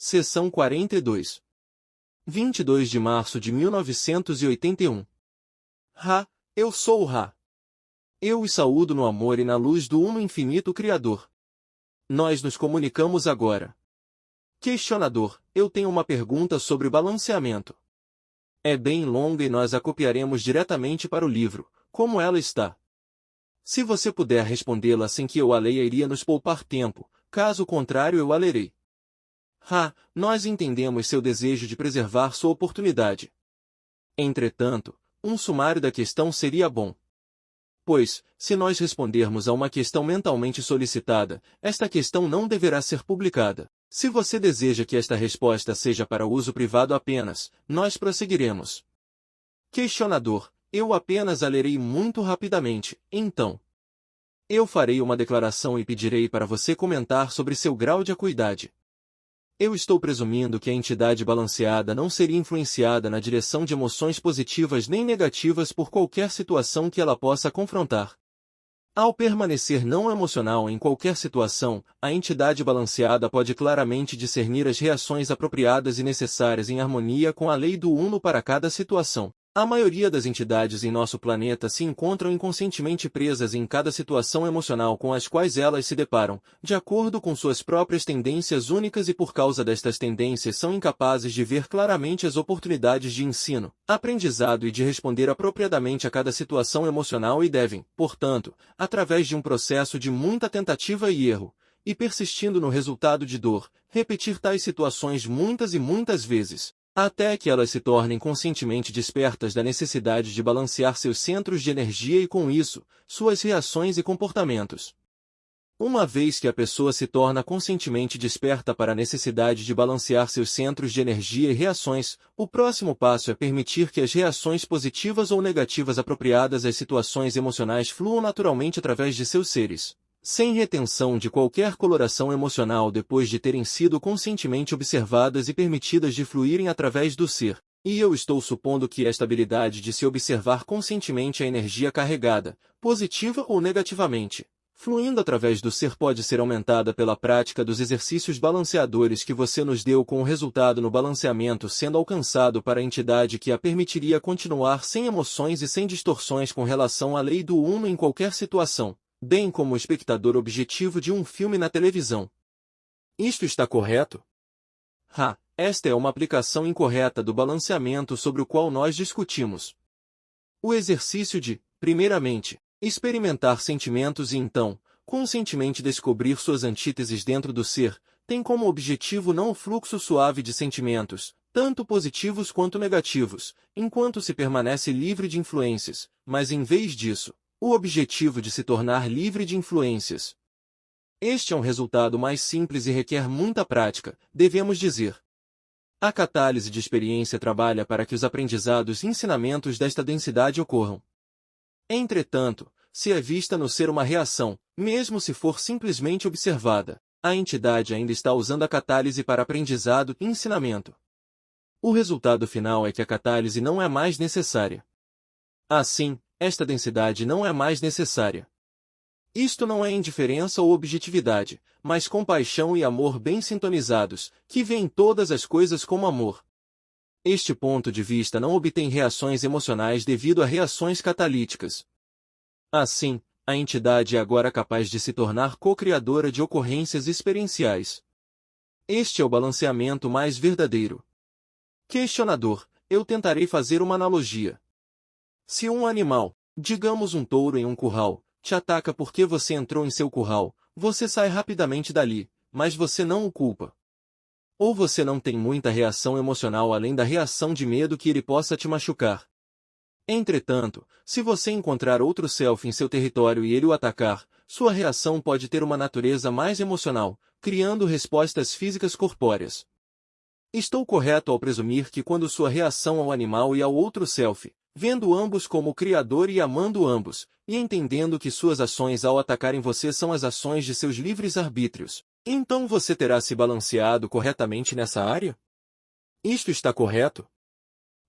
Seção 42. 22 de março de 1981. Ra, eu sou o Ra. Eu os saúdo no amor e na luz do Uno Infinito Criador. Nós nos comunicamos agora. Questionador, eu tenho uma pergunta sobre balanceamento. É bem longa e nós a copiaremos diretamente para o livro, como ela está. Se você puder respondê-la sem que eu a leia, iria nos poupar tempo, caso contrário eu a lerei. Ra, nós entendemos seu desejo de preservar sua oportunidade. Entretanto, um sumário da questão seria bom. Pois, se nós respondermos a uma questão mentalmente solicitada, esta questão não deverá ser publicada. Se você deseja que esta resposta seja para uso privado apenas, nós prosseguiremos. Questionador, eu apenas a lerei muito rapidamente, então. Eu farei uma declaração e pedirei para você comentar sobre seu grau de acuidade. Eu estou presumindo que a entidade balanceada não seria influenciada na direção de emoções positivas nem negativas por qualquer situação que ela possa confrontar. Ao permanecer não emocional em qualquer situação, a entidade balanceada pode claramente discernir as reações apropriadas e necessárias em harmonia com a lei do Uno para cada situação. A maioria das entidades em nosso planeta se encontram inconscientemente presas em cada situação emocional com as quais elas se deparam, de acordo com suas próprias tendências únicas, e por causa destas tendências são incapazes de ver claramente as oportunidades de ensino, aprendizado e de responder apropriadamente a cada situação emocional, e devem, portanto, através de um processo de muita tentativa e erro, e persistindo no resultado de dor, repetir tais situações muitas e muitas vezes, até que elas se tornem conscientemente despertas da necessidade de balancear seus centros de energia e, com isso, suas reações e comportamentos. Uma vez que a pessoa se torna conscientemente desperta para a necessidade de balancear seus centros de energia e reações, o próximo passo é permitir que as reações positivas ou negativas apropriadas às situações emocionais fluam naturalmente através de seus seres, sem retenção de qualquer coloração emocional, depois de terem sido conscientemente observadas e permitidas de fluírem através do ser. E eu estou supondo que esta habilidade de se observar conscientemente a energia carregada, positiva ou negativamente, fluindo através do ser, pode ser aumentada pela prática dos exercícios balanceadores que você nos deu, com o resultado no balanceamento sendo alcançado para a entidade que a permitiria continuar sem emoções e sem distorções com relação à lei do Uno em qualquer situação, bem como o espectador objetivo de um filme na televisão. Isto está correto? Ra, esta é uma aplicação incorreta do balanceamento sobre o qual nós discutimos. O exercício de, primeiramente, experimentar sentimentos e então, conscientemente descobrir suas antíteses dentro do ser, tem como objetivo não o fluxo suave de sentimentos, tanto positivos quanto negativos, enquanto se permanece livre de influências, mas em vez disso, o objetivo de se tornar livre de influências. Este é um resultado mais simples e requer muita prática, devemos dizer. A catálise de experiência trabalha para que os aprendizados e ensinamentos desta densidade ocorram. Entretanto, se é vista no ser uma reação, mesmo se for simplesmente observada, a entidade ainda está usando a catálise para aprendizado e ensinamento. O resultado final é que a catálise não é mais necessária. Assim, esta densidade não é mais necessária. Isto não é indiferença ou objetividade, mas compaixão e amor bem sintonizados, que veem todas as coisas como amor. Este ponto de vista não obtém reações emocionais devido a reações catalíticas. Assim, a entidade é agora capaz de se tornar co-criadora de ocorrências experienciais. Este é o balanceamento mais verdadeiro. Questionador, eu tentarei fazer uma analogia. Se um animal, digamos um touro em um curral, te ataca porque você entrou em seu curral, você sai rapidamente dali, mas você não o culpa. Ou você não tem muita reação emocional além da reação de medo que ele possa te machucar. Entretanto, se você encontrar outro selfie em seu território e ele o atacar, sua reação pode ter uma natureza mais emocional, criando respostas físicas corpóreas. Estou correto ao presumir que quando sua reação ao animal e ao outro selfie, vendo ambos como o Criador e amando ambos, e entendendo que suas ações ao atacarem você são as ações de seus livres arbítrios, então você terá se balanceado corretamente nessa área? Isto está correto?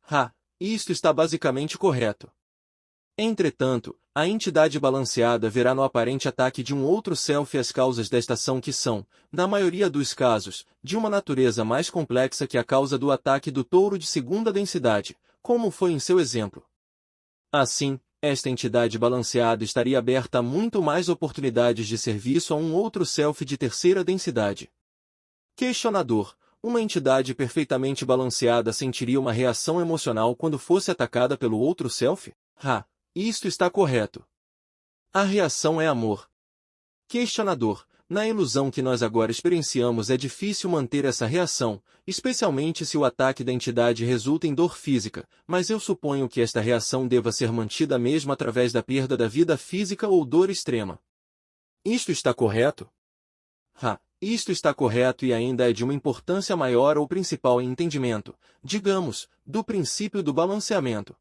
Ra, isto está basicamente correto. Entretanto, a entidade balanceada verá no aparente ataque de um outro self as causas desta ação que são, na maioria dos casos, de uma natureza mais complexa que a causa do ataque do touro de segunda densidade, como foi em seu exemplo. Assim, esta entidade balanceada estaria aberta a muito mais oportunidades de serviço a um outro self de terceira densidade. Questionador: uma entidade perfeitamente balanceada sentiria uma reação emocional quando fosse atacada pelo outro self? Isto está correto. A reação é amor. Questionador: na ilusão que nós agora experienciamos é difícil manter essa reação, especialmente se o ataque da entidade resulta em dor física, mas eu suponho que esta reação deva ser mantida mesmo através da perda da vida física ou dor extrema. Isto está correto? Isto está correto e ainda é de uma importância maior ou principal em entendimento, digamos, do princípio do balanceamento.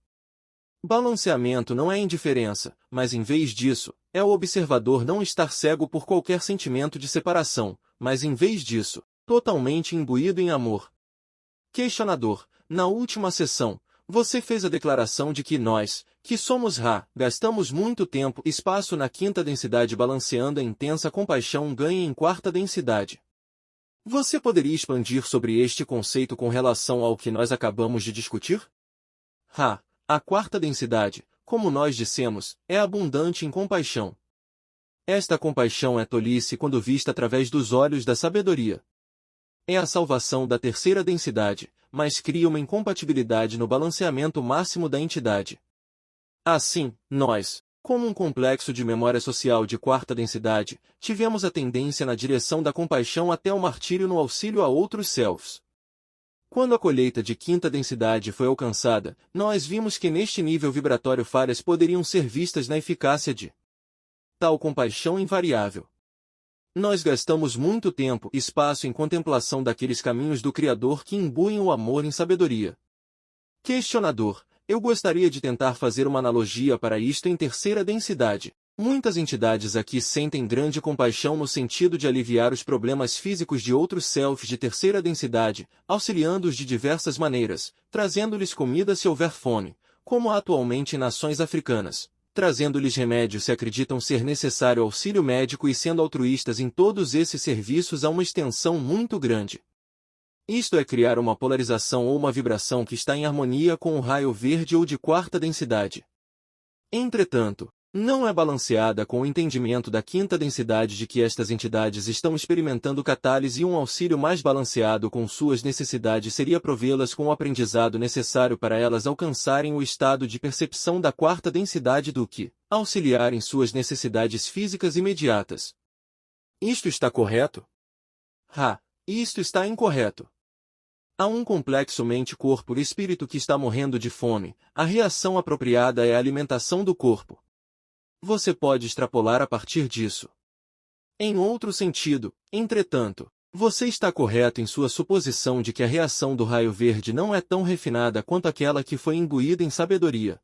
Balanceamento não é indiferença, mas em vez disso, é o observador não estar cego por qualquer sentimento de separação, mas em vez disso, totalmente imbuído em amor. Questionador: na última sessão, você fez a declaração de que nós, que somos gastamos muito tempo e espaço na quinta densidade balanceando a intensa compaixão ganha em quarta densidade. Você poderia expandir sobre este conceito com relação ao que nós acabamos de discutir? A quarta densidade, como nós dissemos, é abundante em compaixão. Esta compaixão é tolice quando vista através dos olhos da sabedoria. É a salvação da terceira densidade, mas cria uma incompatibilidade no balanceamento máximo da entidade. Assim, nós, como um complexo de memória social de quarta densidade, tivemos a tendência na direção da compaixão até o martírio no auxílio a outros selves. Quando a colheita de quinta densidade foi alcançada, nós vimos que neste nível vibratório falhas poderiam ser vistas na eficácia de tal compaixão invariável. Nós gastamos muito tempo e espaço em contemplação daqueles caminhos do Criador que imbuem o amor em sabedoria. Questionador: eu gostaria de tentar fazer uma analogia para isto em terceira densidade. Muitas entidades aqui sentem grande compaixão no sentido de aliviar os problemas físicos de outros selfs de terceira densidade, auxiliando-os de diversas maneiras, trazendo-lhes comida se houver fome, como há atualmente em nações africanas, trazendo-lhes remédio se acreditam ser necessário auxílio médico e sendo altruístas em todos esses serviços a uma extensão muito grande. Isto é criar uma polarização ou uma vibração que está em harmonia com o raio verde ou de quarta densidade. Entretanto, não é balanceada com o entendimento da quinta densidade de que estas entidades estão experimentando catálise e um auxílio mais balanceado com suas necessidades seria provê-las com o aprendizado necessário para elas alcançarem o estado de percepção da quarta densidade do que auxiliar em suas necessidades físicas imediatas. Isto está correto? Isto está incorreto. Há um complexo mente-corpo e espírito que está morrendo de fome, a reação apropriada é a alimentação do corpo. Você pode extrapolar a partir disso. Em outro sentido, entretanto, você está correto em sua suposição de que a reação do raio verde não é tão refinada quanto aquela que foi imbuída em sabedoria.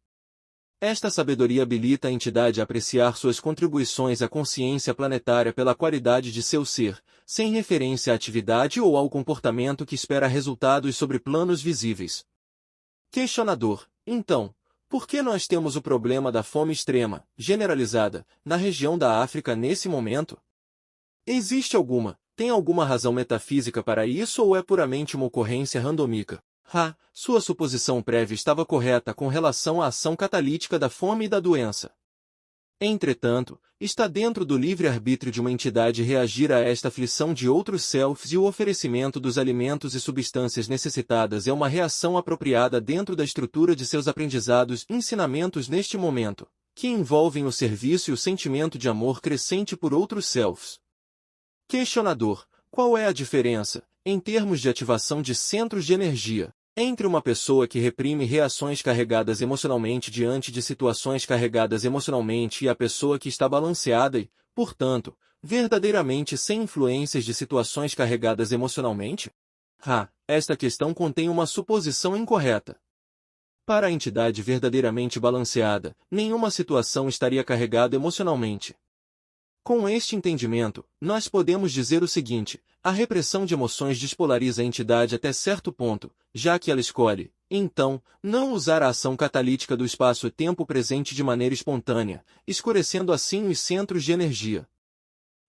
Esta sabedoria habilita a entidade a apreciar suas contribuições à consciência planetária pela qualidade de seu ser, sem referência à atividade ou ao comportamento que espera resultados sobre planos visíveis. Questionador: então, por que nós temos o problema da fome extrema, generalizada, na região da África nesse momento? Tem alguma razão metafísica para isso ou é puramente uma ocorrência randômica? Sua suposição prévia estava correta com relação à ação catalítica da fome e da doença. Entretanto, está dentro do livre-arbítrio de uma entidade reagir a esta aflição de outros selfs e o oferecimento dos alimentos e substâncias necessitadas é uma reação apropriada dentro da estrutura de seus aprendizados e ensinamentos neste momento, que envolvem o serviço e o sentimento de amor crescente por outros selfs. Questionador: qual é a diferença, em termos de ativação de centros de energia, entre uma pessoa que reprime reações carregadas emocionalmente diante de situações carregadas emocionalmente e a pessoa que está balanceada e, portanto, verdadeiramente sem influências de situações carregadas emocionalmente? Esta questão contém uma suposição incorreta. Para a entidade verdadeiramente balanceada, nenhuma situação estaria carregada emocionalmente. Com este entendimento, nós podemos dizer o seguinte: A repressão de emoções despolariza a entidade até certo ponto, já que ela escolhe, então, não usar a ação catalítica do espaço-tempo presente de maneira espontânea, escurecendo assim os centros de energia.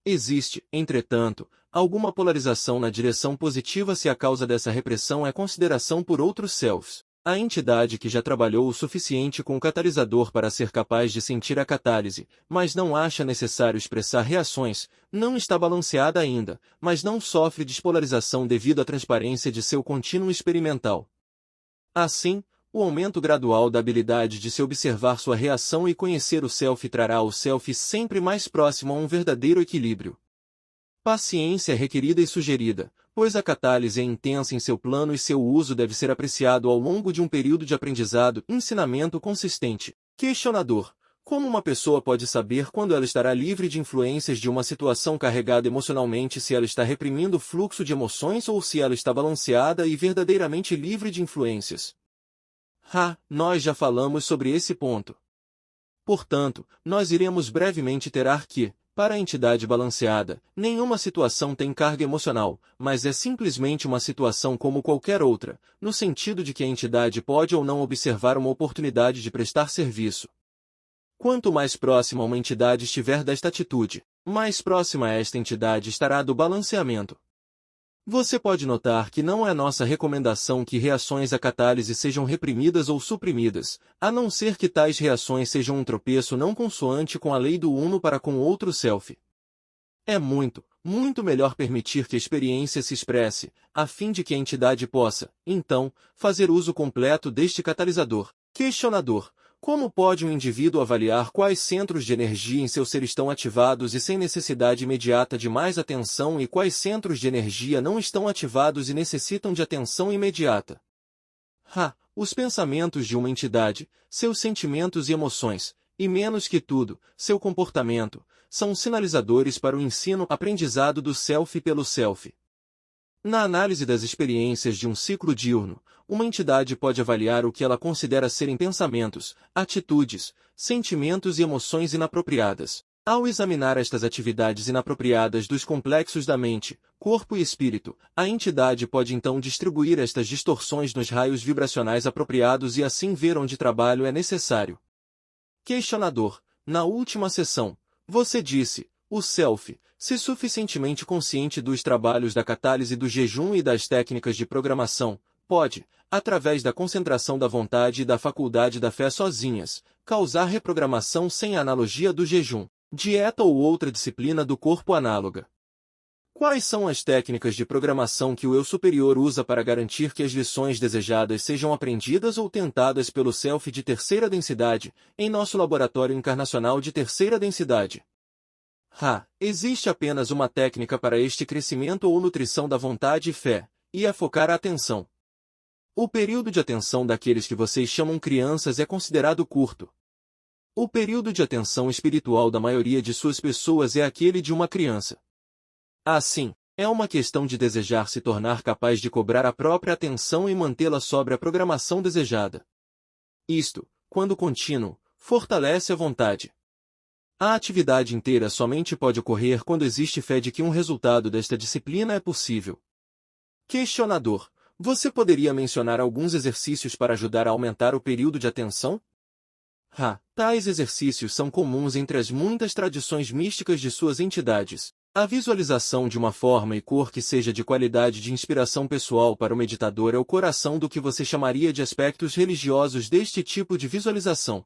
Existe, entretanto, alguma polarização na direção positiva se a causa dessa repressão é consideração por outros selves. A entidade que já trabalhou o suficiente com o catalisador para ser capaz de sentir a catálise, mas não acha necessário expressar reações, não está balanceada ainda, mas não sofre despolarização devido à transparência de seu contínuo experimental. Assim, o aumento gradual da habilidade de se observar sua reação e conhecer o self trará o self sempre mais próximo a um verdadeiro equilíbrio. Paciência é requerida e sugerida, pois a catálise é intensa em seu plano e seu uso deve ser apreciado ao longo de um período de aprendizado e ensinamento consistente. Questionador: como uma pessoa pode saber quando ela estará livre de influências de uma situação carregada emocionalmente, se ela está reprimindo o fluxo de emoções ou se ela está balanceada e verdadeiramente livre de influências? Nós já falamos sobre esse ponto. Portanto, nós iremos brevemente terar que, para a entidade balanceada, nenhuma situação tem carga emocional, mas é simplesmente uma situação como qualquer outra, no sentido de que a entidade pode ou não observar uma oportunidade de prestar serviço. Quanto mais próxima uma entidade estiver desta atitude, mais próxima esta entidade estará do balanceamento. Você pode notar que não é nossa recomendação que reações à catálise sejam reprimidas ou suprimidas, a não ser que tais reações sejam um tropeço não consoante com a lei do uno para com outro self. É muito, muito melhor permitir que a experiência se expresse, a fim de que a entidade possa, então, fazer uso completo deste catalisador. Questionador: como pode um indivíduo avaliar quais centros de energia em seu ser estão ativados e sem necessidade imediata de mais atenção e quais centros de energia não estão ativados e necessitam de atenção imediata? Os pensamentos de uma entidade, seus sentimentos e emoções, e menos que tudo, seu comportamento, são sinalizadores para o ensino-aprendizado do self pelo self. Na análise das experiências de um ciclo diurno, uma entidade pode avaliar o que ela considera serem pensamentos, atitudes, sentimentos e emoções inapropriadas. Ao examinar estas atividades inapropriadas dos complexos da mente, corpo e espírito, a entidade pode então distribuir estas distorções nos raios vibracionais apropriados e assim ver onde trabalho é necessário. Questionador: na última sessão, você disse, o self, se suficientemente consciente dos trabalhos da catálise do jejum e das técnicas de programação, pode, através da concentração da vontade e da faculdade da fé sozinhas, causar reprogramação sem a analogia do jejum, dieta ou outra disciplina do corpo análoga. Quais são as técnicas de programação que o eu superior usa para garantir que as lições desejadas sejam aprendidas ou tentadas pelo self de terceira densidade, em nosso laboratório encarnacional de terceira densidade? Existe apenas uma técnica para este crescimento ou nutrição da vontade e fé, e é focar a atenção. O período de atenção daqueles que vocês chamam crianças é considerado curto. O período de atenção espiritual da maioria de suas pessoas é aquele de uma criança. Assim, é uma questão de desejar se tornar capaz de cobrar a própria atenção e mantê-la sobre a programação desejada. Isto, quando contínuo, fortalece a vontade. A atividade inteira somente pode ocorrer quando existe fé de que um resultado desta disciplina é possível. Questionador: você poderia mencionar alguns exercícios para ajudar a aumentar o período de atenção? Tais exercícios são comuns entre as muitas tradições místicas de suas entidades. A visualização de uma forma e cor que seja de qualidade de inspiração pessoal para o meditador é o coração do que você chamaria de aspectos religiosos deste tipo de visualização.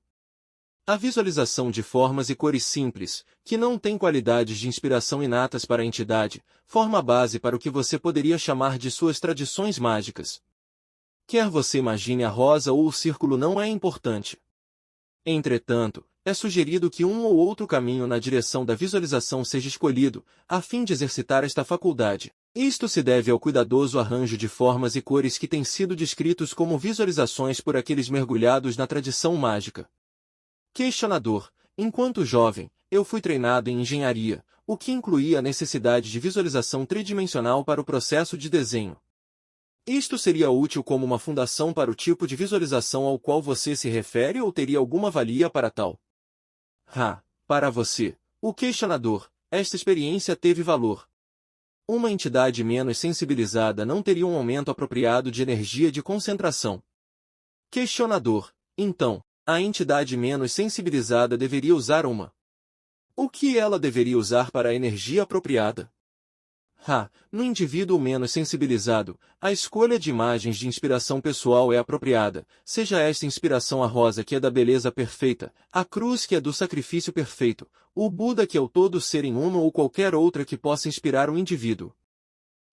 A visualização de formas e cores simples, que não têm qualidades de inspiração inatas para a entidade, forma a base para o que você poderia chamar de suas tradições mágicas. Quer você imagine a rosa ou o círculo, não é importante. Entretanto, é sugerido que um ou outro caminho na direção da visualização seja escolhido, a fim de exercitar esta faculdade. Isto se deve ao cuidadoso arranjo de formas e cores que têm sido descritos como visualizações por aqueles mergulhados na tradição mágica. Questionador: enquanto jovem, eu fui treinado em engenharia, o que incluía a necessidade de visualização tridimensional para o processo de desenho. Isto seria útil como uma fundação para o tipo de visualização ao qual você se refere ou teria alguma valia para tal? Para você, o questionador, esta experiência teve valor. Uma entidade menos sensibilizada não teria um aumento apropriado de energia de concentração. Questionador. Então, a entidade menos sensibilizada deveria usar uma. O que ela deveria usar para a energia apropriada? No indivíduo menos sensibilizado, a escolha de imagens de inspiração pessoal é apropriada, seja esta inspiração a rosa que é da beleza perfeita, a cruz que é do sacrifício perfeito, o Buda que é o todo ser em uno ou qualquer outra que possa inspirar o indivíduo.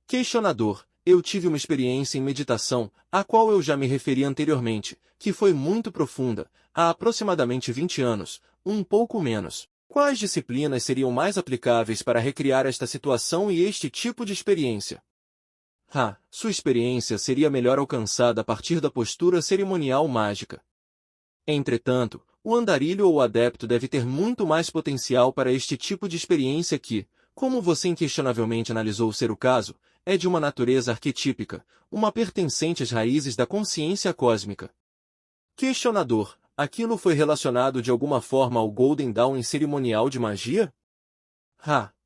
Questionador. Eu tive uma experiência em meditação, a qual eu já me referi anteriormente, que foi muito profunda, há aproximadamente 20 anos, um pouco menos. Quais disciplinas seriam mais aplicáveis para recriar esta situação e este tipo de experiência? Sua experiência seria melhor alcançada a partir da postura cerimonial mágica. Entretanto, o andarilho ou adepto deve ter muito mais potencial para este tipo de experiência que, como você inquestionavelmente analisou ser o caso, é de uma natureza arquetípica, uma pertencente às raízes da consciência cósmica. Questionador. Aquilo foi relacionado de alguma forma ao Golden Dawn em cerimonial de magia?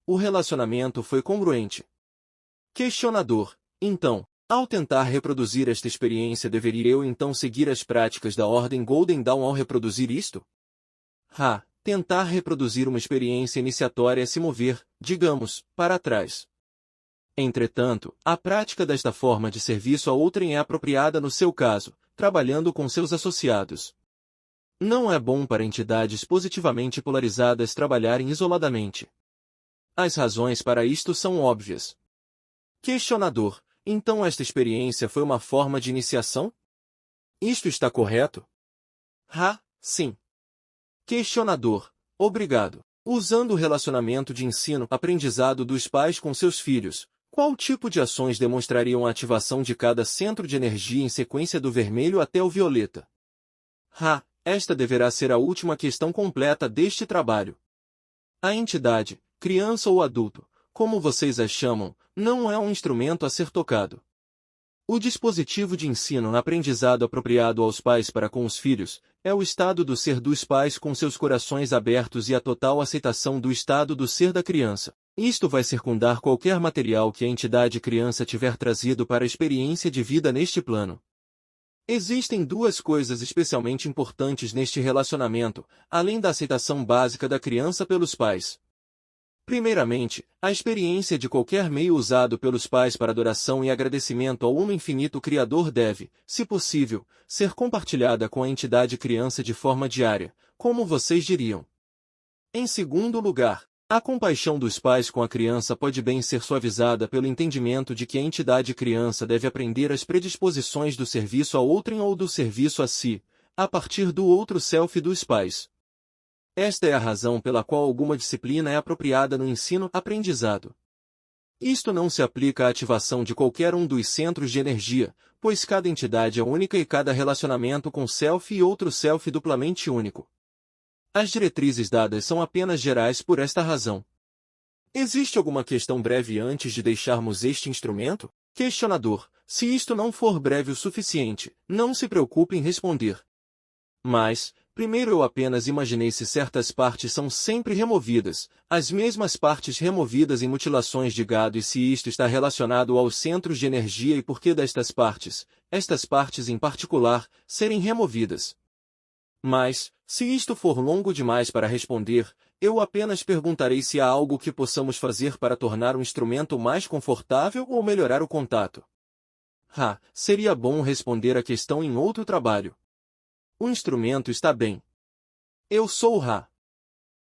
O relacionamento foi congruente. Questionador. Então, ao tentar reproduzir esta experiência deveria eu então seguir as práticas da Ordem Golden Dawn ao reproduzir isto? Tentar reproduzir uma experiência iniciatória é se mover, digamos, para trás. Entretanto, a prática desta forma de serviço a outrem é apropriada no seu caso, trabalhando com seus associados. Não é bom para entidades positivamente polarizadas trabalharem isoladamente. As razões para isto são óbvias. Questionador. Então esta experiência foi uma forma de iniciação? Isto está correto? Sim. Questionador. Obrigado. Usando o relacionamento de ensino-aprendizado dos pais com seus filhos, qual tipo de ações demonstrariam a ativação de cada centro de energia em sequência do vermelho até o violeta? Esta deverá ser a última questão completa deste trabalho. A entidade, criança ou adulto, como vocês as chamam, não é um instrumento a ser tocado. O dispositivo de ensino-aprendizado apropriado aos pais para com os filhos é o estado do ser dos pais com seus corações abertos e a total aceitação do estado do ser da criança. Isto vai circundar qualquer material que a entidade criança tiver trazido para a experiência de vida neste plano. Existem duas coisas especialmente importantes neste relacionamento, além da aceitação básica da criança pelos pais. Primeiramente, a experiência de qualquer meio usado pelos pais para adoração e agradecimento ao Uno Infinito Criador deve, se possível, ser compartilhada com a entidade criança de forma diária, como vocês diriam. Em segundo lugar, a compaixão dos pais com a criança pode bem ser suavizada pelo entendimento de que a entidade criança deve aprender as predisposições do serviço a outrem ou do serviço a si, a partir do outro self dos pais. Esta é a razão pela qual alguma disciplina é apropriada no ensino-aprendizado. Isto não se aplica à ativação de qualquer um dos centros de energia, pois cada entidade é única e cada relacionamento com self e outro self duplamente único. As diretrizes dadas são apenas gerais por esta razão. Existe alguma questão breve antes de deixarmos este instrumento? Questionador. Se isto não for breve o suficiente, não se preocupe em responder. Mas, primeiro eu apenas imaginei se certas partes são sempre removidas, as mesmas partes removidas em mutilações de gado e se isto está relacionado aos centros de energia e por que destas partes, estas partes em particular, serem removidas. Mas, se isto for longo demais para responder, eu apenas perguntarei se há algo que possamos fazer para tornar o instrumento mais confortável ou melhorar o contato. Seria bom responder a questão em outro trabalho. O instrumento está bem. Eu sou o Ra.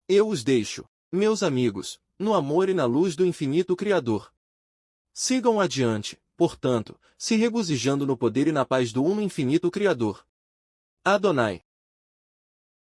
Eu os deixo, meus amigos, no amor e na luz do infinito Criador. Sigam adiante, portanto, se regozijando no poder e na paz do Uno Infinito Criador. Adonai.